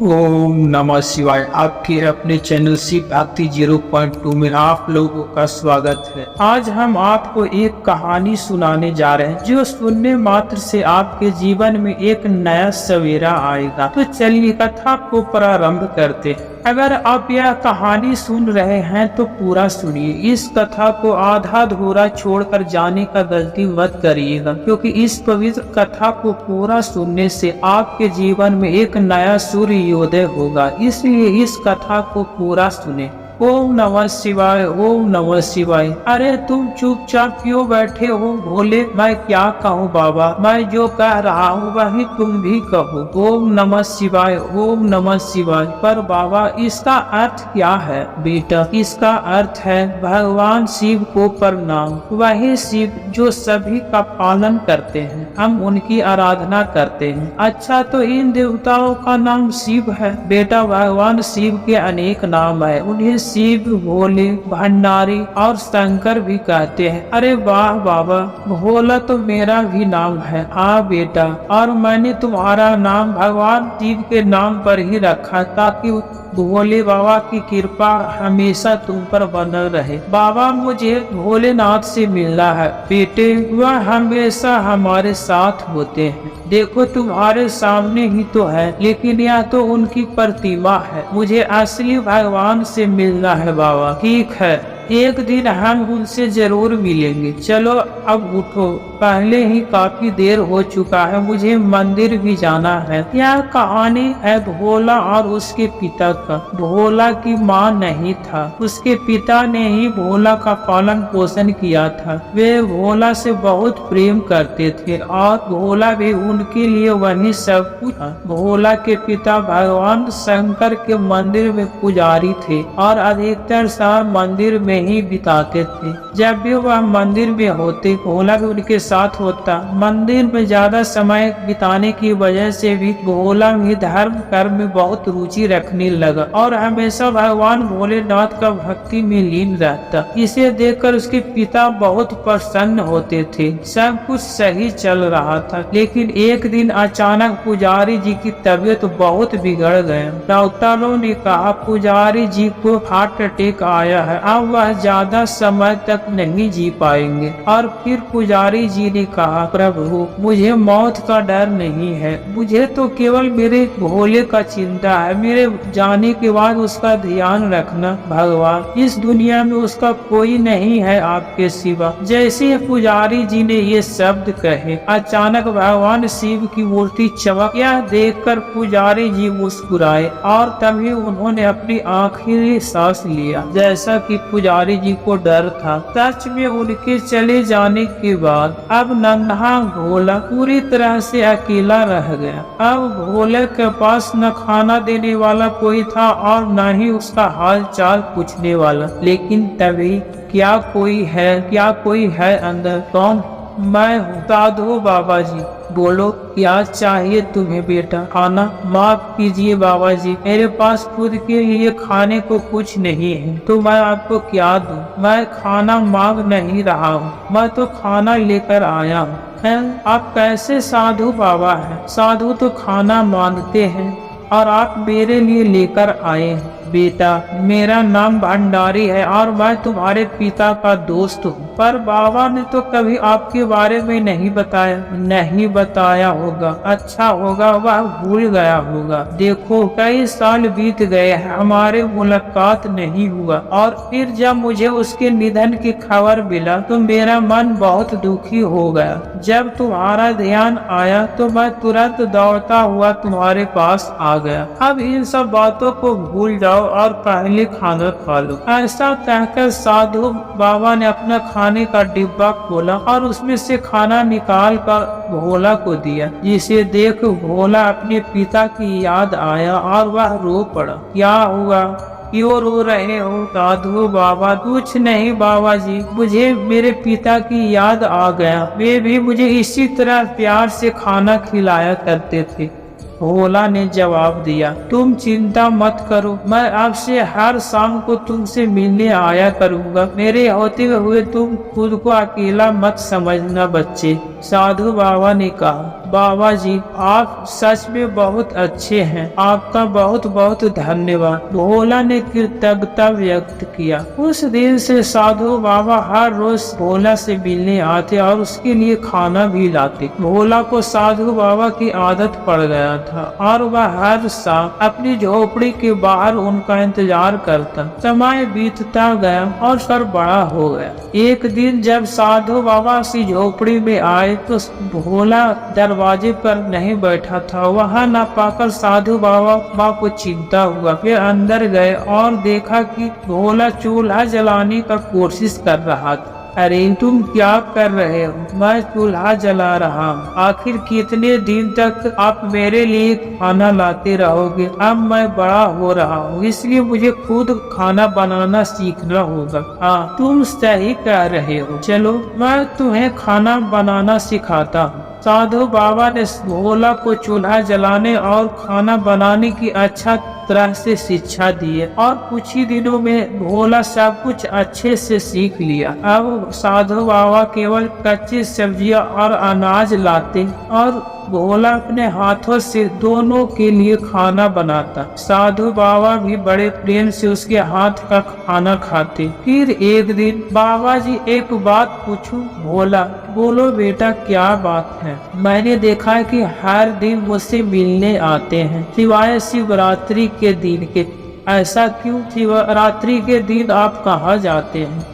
ओम नमः शिवाय। आपके अपने चैनल शिव भक्ति 0.2 में आप लोगों का स्वागत है। आज हम आपको एक कहानी सुनाने जा रहे हैं जो सुनने मात्र से आपके जीवन में एक नया सवेरा आएगा। तो चलिए कथा को प्रारंभ करते हैं। अगर आप यह कहानी सुन रहे हैं तो पूरा सुनिए। इस कथा को आधा अधूरा छोड़कर जाने का गलती मत करिएगा, क्योंकि इस पवित्र कथा को पूरा सुनने से आपके जीवन में एक नया सूर्योदय होगा। इसलिए इस कथा को पूरा सुने। ओम नमः शिवाय, ओम नमः शिवाय। अरे तुम चुपचाप क्यों बैठे हो भोले? मैं क्या कहूँ बाबा, मैं जो कह रहा हूँ वही तुम भी कहो। ओम नमः शिवाय, ओम नमः शिवाय। पर बाबा इसका अर्थ क्या है? बेटा इसका अर्थ है भगवान शिव को प्रणाम। वही शिव जो सभी का पालन करते हैं, हम उनकी आराधना करते हैं। अच्छा तो इन देवताओं का नाम शिव है? बेटा भगवान शिव के अनेक नाम है। उन्हें शिव, भोले, भंडारी और शंकर भी कहते हैं। अरे वाह बाबा, भोला तो मेरा भी नाम है। हाँ बेटा, और मैंने तुम्हारा नाम भगवान शिव के नाम पर ही रखा ताकि भोले बाबा की कृपा हमेशा तुम पर बना रहे। बाबा मुझे भोलेनाथ से मिलना है। बेटे वह हमेशा हमारे साथ होते हैं। देखो तुम्हारे सामने ही तो है, लेकिन यह तो उनकी प्रतिमा है। मुझे असली भगवान से मिलना है बाबा। ठीक है, एक दिन हम उनसे जरूर मिलेंगे। चलो अब उठो, पहले ही काफी देर हो चुका है, मुझे मंदिर भी जाना है। यह कहानी है भोला और उसके पिता का। भोला की माँ नहीं था, उसके पिता ने ही भोला का पालन पोषण किया था। वे भोला से बहुत प्रेम करते थे और भोला भी उनके लिए वही सब कुछ था। भोला के पिता भगवान शंकर के मंदिर में पुजारी थे और अधिकतर समय मंदिर में ही बिताते थे। जब भी वह मंदिर में होते, भोला भी उनके साथ होता। मंदिर में ज्यादा समय बिताने की वजह से भी भोला भी धर्म कर्म में बहुत रुचि रखने लगा और हमेशा भगवान भोलेनाथ का भक्ति में लीन रहता। इसे देखकर उसके पिता बहुत प्रसन्न होते थे। सब कुछ सही चल रहा था, लेकिन एक दिन अचानक पुजारी जी की तबीयत बहुत बिगड़ गई। डॉक्टरों ने कहा पुजारी जी को हार्ट अटैक आया है, अब वह ज्यादा समय तक नहीं जी पाएंगे। और फिर पुजारी जी ने कहा प्रभु मुझे मौत का डर नहीं है, मुझे तो केवल मेरे भोले का चिंता है। मेरे जाने के बाद उसका ध्यान रखना भगवान। इस दुनिया में उसका कोई नहीं है आपके सिवा। जैसे पुजारी जी ने ये शब्द कहे, अचानक भगवान शिव की मूर्ति चमक। यह देखकर पुजारी जी मुस्कुराए और तभी उन्होंने अपनी आखिरी सांस लिया। जैसा कि पुजारी जी को डर था, सच में उनके चले जाने के बाद अब नन्हा भोला पूरी तरह से अकेला रह गया। अब भोले के पास न खाना देने वाला कोई था और न ही उसका हाल चाल पूछने वाला। लेकिन तभी क्या कोई है अंदर? कौन? मैं हूँ साधु बाबा जी। बोलो क्या चाहिए तुम्हें बेटा? खाना? माफ कीजिए बाबा जी, मेरे पास खुद के लिए खाने को कुछ नहीं है, तो मैं आपको क्या दूं? मैं खाना मांग नहीं रहा हूँ, मैं तो खाना लेकर आया हूँ। आप कैसे साधु बाबा हैं? साधु तो खाना मांगते हैं और आप मेरे लिए लेकर आए हैं। बेटा मेरा नाम भंडारी है और मैं तुम्हारे पिता का दोस्त हूँ। पर बाबा ने तो कभी आपके बारे में नहीं बताया होगा। अच्छा होगा वह भूल गया होगा। देखो कई साल बीत गए हैं, हमारे मुलाकात नहीं हुआ। और फिर जब मुझे उसके निधन की खबर मिला तो मेरा मन बहुत दुखी हो गया। जब तुम्हारा ध्यान आया तो मैं तुरंत दौड़ता हुआ तुम्हारे पास आ गया। अब इन सब बातों को भूल जाओ और पहले खाना खा लो। ऐसा कहकर साधु बाबा ने अपना खाने का डिब्बा खोला और उसमें से खाना निकाल कर भोला को दिया, जिसे देख भोला अपने पिता की याद आया और वह रो पड़ा। क्या हुआ, क्यों रो रहे हो साधु बाबा? कुछ नहीं बाबा जी, मुझे मेरे पिता की याद आ गया। वे भी मुझे इसी तरह प्यार से खाना खिलाया करते थे। भोला ने जवाब दिया, तुम चिंता मत करो, मैं आपसे हर शाम को तुमसे मिलने आया करूँगा। मेरे होते हुए तुम खुद को अकेला मत समझना बच्चे। साधु बाबा ने कहा, बाबा जी आप सच में बहुत अच्छे हैं, आपका बहुत बहुत धन्यवाद। भोला ने कृतज्ञता व्यक्त किया। उस दिन से साधु बाबा हर रोज भोला से मिलने आते और उसके लिए खाना भी लाते। भोला को साधु बाबा की आदत पड़ गया था और वह हर शाम अपनी झोपड़ी के बाहर उनका इंतजार करता। समय बीतता गया और सर बड़ा हो गया। एक दिन जब साधु बाबा की झोपड़ी में आए तो भोला दरवाजे पर नहीं बैठा था। वहां न पाकर साधु बाबा को चिंता हुआ। वे अंदर गए और देखा कि भोला चूल्हा जलाने का कोशिश कर रहा था। अरे तुम क्या कर रहे हो? मैं चूल्हा जला रहा हूँ। आखिर कितने दिन तक आप मेरे लिए खाना लाते रहोगे? अब मैं बड़ा हो रहा हूँ, इसलिए मुझे खुद खाना बनाना सीखना होगा। हाँ तुम सही कह रहे हो, चलो मैं तुम्हें खाना बनाना सिखाता हूँ। साधु बाबा ने भोला को चूल्हा जलाने और खाना बनाने की अच्छा तरह से शिक्षा दी है और कुछ ही दिनों में भोला सब कुछ अच्छे से सीख लिया। अब साधु बाबा केवल कच्ची सब्जियां और अनाज लाते और भोला अपने हाथों से दोनों के लिए खाना बनाता। साधु बाबा भी बड़े प्रेम से उसके हाथ का खाना खाते। फिर एक दिन, बाबा जी एक बात पूछूं? भोला, बोलो बेटा क्या बात है? मैंने देखा है कि हर दिन मुझसे मिलने आते हैं सिवाय शिवरात्रि के दिन के। ऐसा क्यों? शिवरात्रि के दिन आप कहाँ जाते हैं?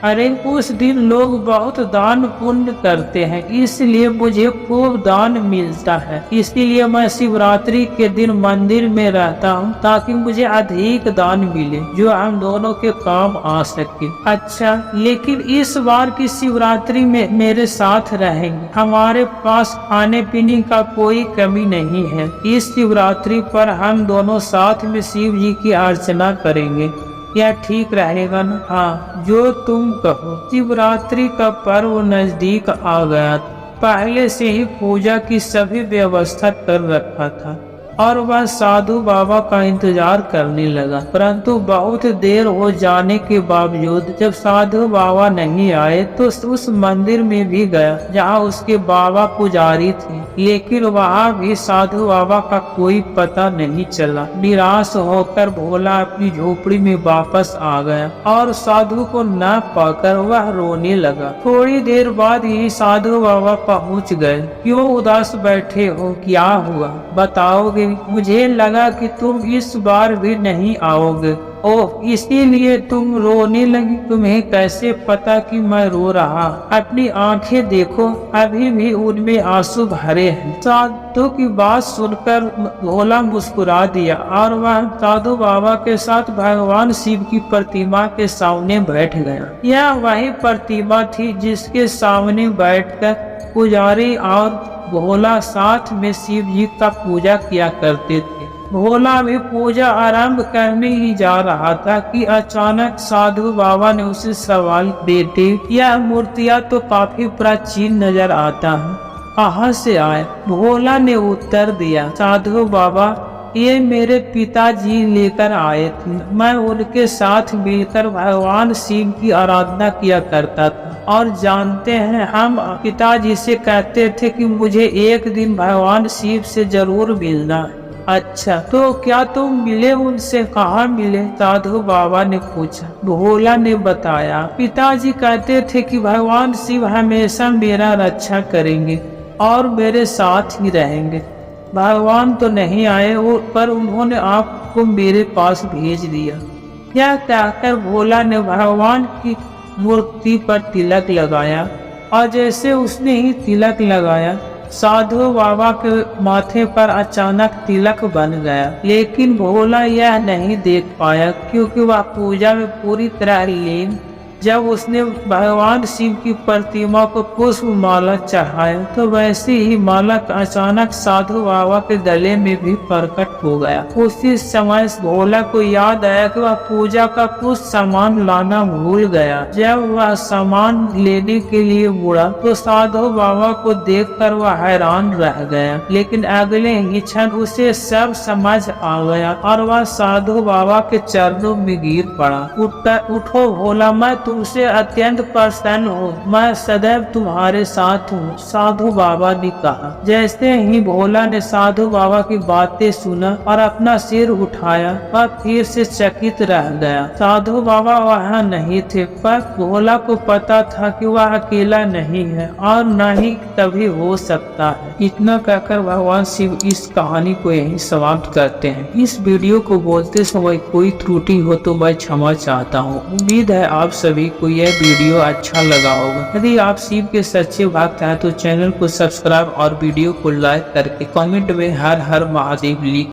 अरे उस दिन लोग बहुत दान पुण्य करते हैं, इसलिए मुझे खूब दान मिलता है। इसलिए मैं शिवरात्रि के दिन मंदिर में रहता हूँ ताकि मुझे अधिक दान मिले जो हम दोनों के काम आ सके। अच्छा, लेकिन इस बार की शिवरात्रि में मेरे साथ रहेंगे। हमारे पास खाने पीने का कोई कमी नहीं है। इस शिवरात्रि पर हम दोनों साथ में शिव जी की अर्चना करेंगे। यह ठीक रहेगा ना? हाँ, जो तुम कहो। शिवरात्रि का पर्व नजदीक आ गया। पहले से ही पूजा की सभी व्यवस्था कर रखा था और वह साधु बाबा का इंतजार करने लगा। परंतु बहुत देर हो जाने के बावजूद जब साधु बाबा नहीं आए तो उस मंदिर में भी गया जहाँ उसके बाबा पुजारी थे, लेकिन वहाँ भी साधु बाबा का कोई पता नहीं चला। निराश होकर भोला अपनी झोपड़ी में वापस आ गया और साधु को न पाकर वह रोने लगा। थोड़ी देर बाद ही साधु बाबा पहुँच गए। क्यों उदास बैठे हो? क्या हुआ? बताओगे? मुझे लगा कि तुम इस बार भी नहीं आओगे। ओह, इसीलिए तुम रोने लगी? तुम्हें कैसे पता कि मैं रो रहा? अपनी आंखें देखो, अभी भी उनमें आंसू भरे हैं। साधु की बात सुनकर भोला मुस्कुरा दिया और वह साधु बाबा के साथ भगवान शिव की प्रतिमा के सामने बैठ गया। यह वही प्रतिमा थी जिसके सामने बैठकर पुजारी और भोला साथ में शिव जी का पूजा किया करते थे। भोला भी पूजा आरंभ करने ही जा रहा था कि अचानक साधु बाबा ने उसे सवाल, बेटे यह मूर्तियाँ तो काफी प्राचीन नजर आता है, कहाँ से आए? भोला ने उत्तर दिया, साधु बाबा ये मेरे पिताजी लेकर आए थे। मैं उनके साथ मिलकर भगवान शिव की आराधना किया करता था और जानते हैं, हम पिताजी से कहते थे कि मुझे एक दिन भगवान शिव से जरूर मिलना है। अच्छा, तो क्या तुम मिले उनसे? कहाँ मिले? साधु बाबा ने पूछा। भोला ने बताया, पिताजी कहते थे कि भगवान शिव हमेशा मेरा रक्षा करेंगे और मेरे साथ ही रहेंगे। भगवान तो नहीं आए पर उन्होंने आपको मेरे पास भेज दिया। यह कहकर भोला ने भगवान की मूर्ति पर तिलक लगाया और जैसे उसने ही तिलक लगाया, साधु बाबा के माथे पर अचानक तिलक बन गया। लेकिन भोला यह नहीं देख पाया क्योंकि वह पूजा में पूरी तरह लीन। जब उसने भगवान शिव की प्रतिमा को पुष्प माला चढ़ाया तो वैसे ही माला अचानक साधु बाबा के गले में भी प्रकट हो गया। उसी समय भोला को याद आया कि वह पूजा का कुछ सामान लाना भूल गया। जब वह सामान लेने के लिए मुड़ा तो साधु बाबा को देखकर वह हैरान रह गया, लेकिन अगले ही क्षण उसे सब समझ आ गया और वह साधु बाबा के चरणों में गिर पड़ा। उठो भोला, मैं तुमसे अत्यंत प्रसन्न हूँ, मैं सदैव तुम्हारे साथ हूँ, साधु बाबा ने कहा। जैसे ही भोला ने साधु बाबा की बातें सुना और अपना सिर उठाया, वह फिर से चकित रह गया। साधु बाबा वहाँ नहीं थे, पर भोला को पता था कि वह अकेला नहीं है और न ही कभी हो सकता है। इतना कहकर भगवान शिव इस कहानी को यहीं समाप्त करते हैं। इस वीडियो को बोलते समय कोई त्रुटि हो तो मैं क्षमा चाहता हूँ। उम्मीद है आप सभी को यह वीडियो अच्छा लगा होगा। यदि आप शिव के सच्चे भक्त हैं तो चैनल को सब्सक्राइब और वीडियो को लाइक करके कमेंट में हर हर महादेव लिख